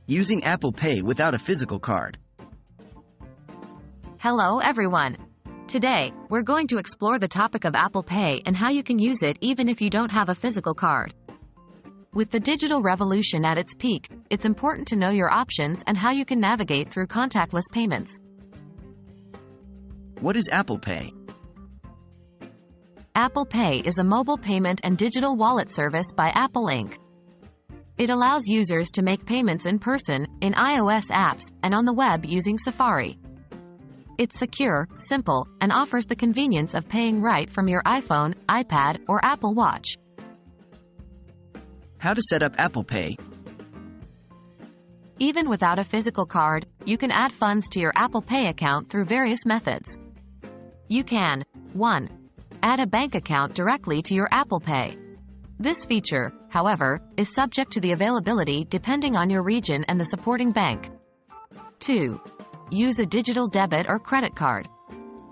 Using Apple Pay without a physical card. Hello everyone. Today, we're going to explore the topic of Apple Pay and how you can use it even if you don't have a physical card. With the digital revolution at its peak, it's important to know your options and how you can navigate through contactless payments. What is Apple Pay? Apple Pay is a mobile payment and digital wallet service by Apple Inc. It allows users to make payments in person, in iOS apps, and on the web using Safari. It's secure, simple, and offers the convenience of paying right from your iPhone, iPad, or Apple Watch. How to set up Apple Pay? Even without a physical card, you can add funds to your Apple Pay account through various methods. You can 1. Add a bank account directly to your Apple Pay. This feature, however, is subject to the availability depending on your region and the supporting bank. 2. Use a digital debit or credit card.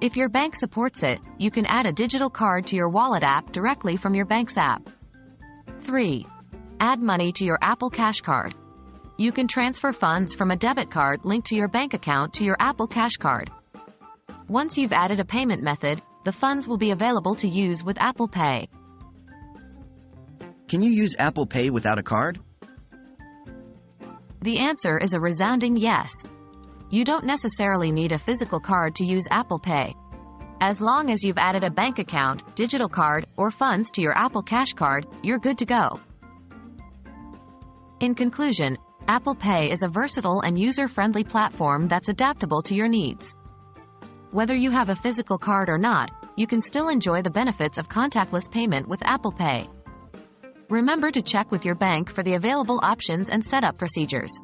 If your bank supports it, you can add a digital card to your wallet app directly from your bank's app. 3. Add money to your Apple Cash card. You can transfer funds from a debit card linked to your bank account to your Apple Cash card. Once you've added a payment method, the funds will be available to use with Apple Pay. Can you use Apple Pay without a card? The answer is a resounding yes. You don't necessarily need a physical card to use Apple Pay. As long as you've added a bank account, digital card, or funds to your Apple Cash card, you're good to go. In conclusion, Apple Pay is a versatile and user-friendly platform that's adaptable to your needs. Whether you have a physical card or not, you can still enjoy the benefits of contactless payment with Apple Pay. Remember to check with your bank for the available options and setup procedures.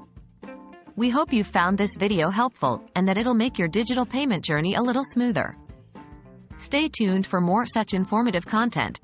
We hope you found this video helpful and that it'll make your digital payment journey a little smoother. Stay tuned for more such informative content.